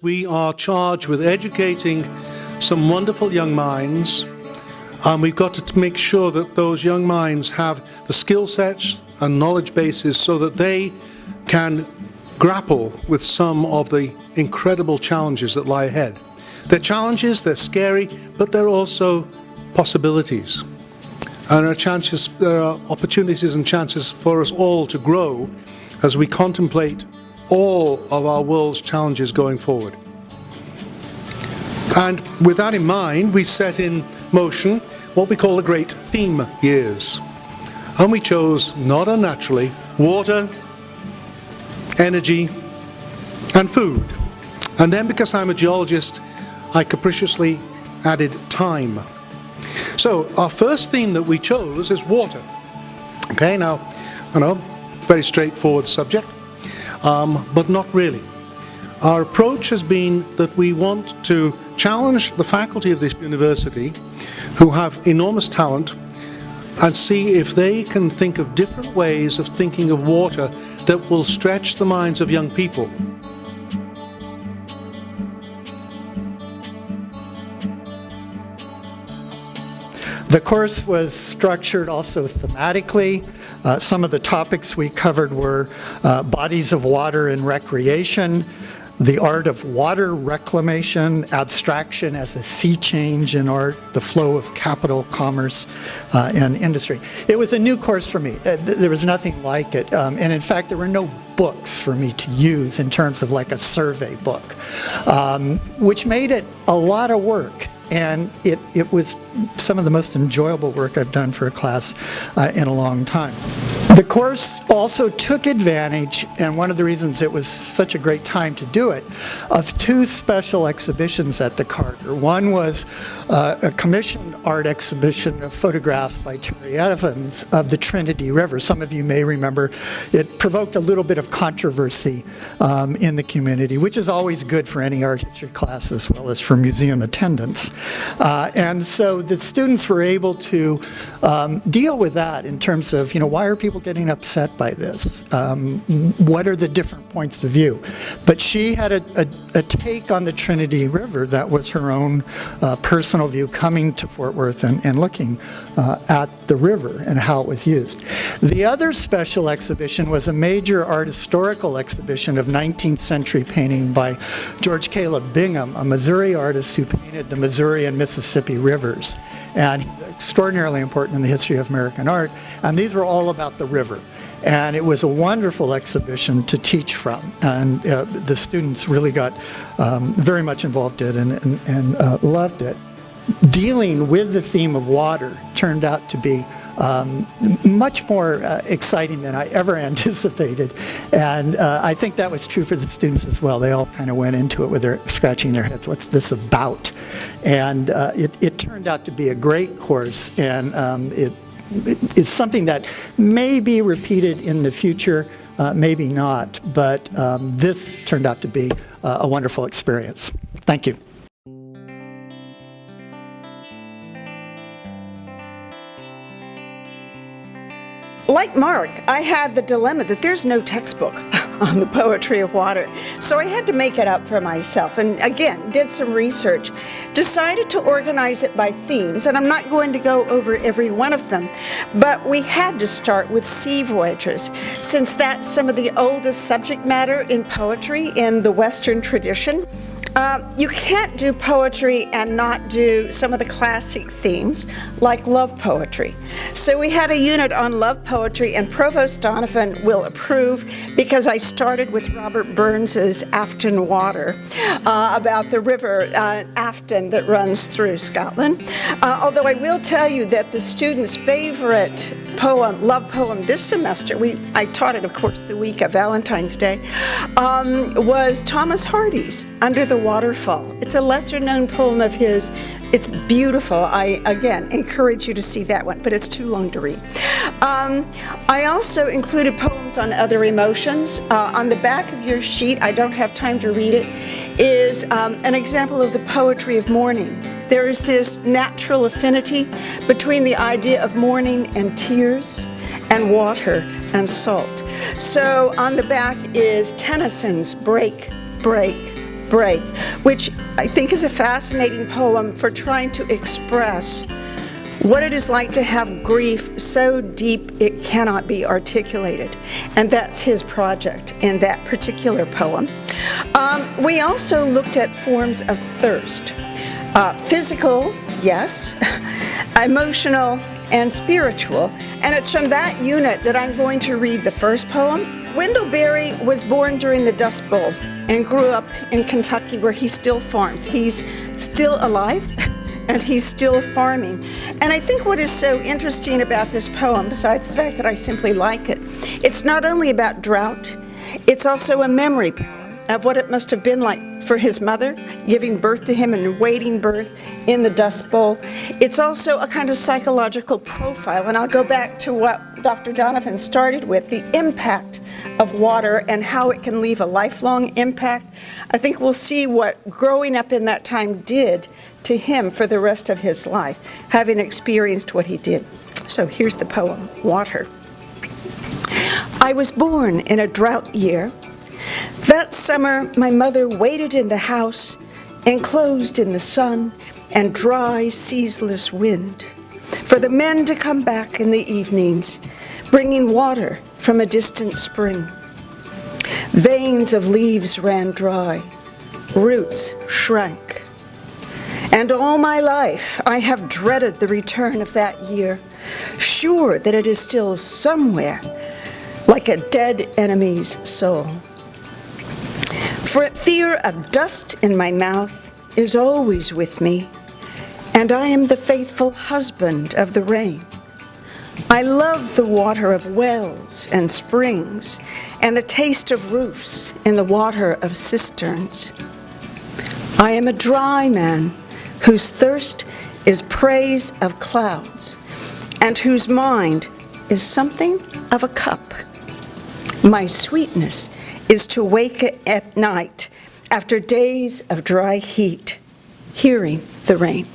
We are charged with educating some wonderful young minds, and we've got to make sure that those young minds have the skill sets and knowledge bases so that they can grapple with some of the incredible challenges that lie ahead. They're challenges, they're scary, but they're also possibilities. And there are opportunities and chances for us all to grow as we contemplate all of our world's challenges going forward. And with that in mind, we set in motion what we call the Great Theme Years. And we chose, not unnaturally, water, energy, and food. And then, because I'm a geologist, I capriciously added time. So our first theme that we chose is water. Okay, now, very straightforward subject, but not really. Our approach has been that we want to challenge the faculty of this university, who have enormous talent, and see if they can think of different ways of thinking of water that will stretch the minds of young people. The course was structured also thematically. Some of the topics we covered were bodies of water and recreation, the art of water reclamation, abstraction as a sea change in art, the flow of capital, commerce, and industry. It was a new course for me. There was nothing like it. And in fact, there were no books for me to use in terms of like a survey book, which made it a lot of work. And it was some of the most enjoyable work I've done for a class in a long time. The course also took advantage, and one of the reasons it was such a great time to do it, of two special exhibitions at the Carter. One was a commissioned art exhibition of photographs by Terry Evans of the Trinity River. Some of you may remember it provoked a little bit of controversy in the community, which is always good for any art history class as well as for museum attendance. And so the students were able to deal with that in terms of, why are people getting upset by this? What are the different points of view? But she had a take on the Trinity River that was her own personal view, coming to Fort Worth and looking at the river and how it was used. The other special exhibition was a major art historical exhibition of 19th century painting by George Caleb Bingham, a Missouri artist who painted the Missouri and Mississippi rivers. And he's extraordinarily important in the history of American art. And these were all about the river. And it was a wonderful exhibition to teach from. And the students really got very much involved in it and loved it. Dealing with the theme of water turned out to be much more exciting than I ever anticipated. And I think that was true for the students as well. They all kind of went into it with their scratching their heads, what's this about? And it turned out to be a great course, and it is something that may be repeated in the future, maybe not, but this turned out to be a wonderful experience. Thank you. Like Mark, I had the dilemma that there's no textbook on the poetry of water. So I had to make it up for myself, and again, did some research. Decided to organize it by themes, and I'm not going to go over every one of them, but we had to start with sea voyages, since that's some of the oldest subject matter in poetry in the Western tradition. You can't do poetry and not do some of the classic themes, like love poetry. So we had a unit on love poetry, and Provost Donovan will approve, because I started with Robert Burns's Afton Water, about the river Afton that runs through Scotland. Although I will tell you that the students' favorite poem, love poem this semester, I taught it, of course, the week of Valentine's Day, was Thomas Hardy's Under the Waterfall. It's a lesser-known poem of his. It's beautiful. I, again, encourage you to see that one, but it's too long to read. I also included poems on other emotions. On the back of your sheet, I don't have time to read it, is an example of the poetry of mourning. There is this natural affinity between the idea of mourning and tears, and water and salt. So on the back is Tennyson's Break, Break, Break, which I think is a fascinating poem for trying to express what it is like to have grief so deep it cannot be articulated. And that's his project in that particular poem. We also looked at forms of thirst. Physical, yes, emotional, and spiritual. And it's from that unit that I'm going to read the first poem. Wendell Berry was born during the Dust Bowl and grew up in Kentucky, where he still farms. He's still alive and he's still farming. And I think what is so interesting about this poem, besides the fact that I simply like it, it's not only about drought, it's also a memory poem of what it must have been like for his mother, giving birth to him and waiting birth in the Dust Bowl. It's also a kind of psychological profile, and I'll go back to what Dr. Donovan started with, the impact of water and how it can leave a lifelong impact. I think we'll see what growing up in that time did to him for the rest of his life, having experienced what he did. So here's the poem, Water. I was born in a drought year. That summer, my mother waited in the house, enclosed in the sun and dry, ceaseless wind, for the men to come back in the evenings, bringing water from a distant spring. Veins of leaves ran dry, roots shrank. And all my life, I have dreaded the return of that year, sure that it is still somewhere, like a dead enemy's soul. For fear of dust in my mouth is always with me, and I am the faithful husband of the rain. I love the water of wells and springs, and the taste of roofs in the water of cisterns. I am a dry man whose thirst is praise of clouds, and whose mind is something of a cup. My sweetness is to wake at night after days of dry heat, hearing the rain.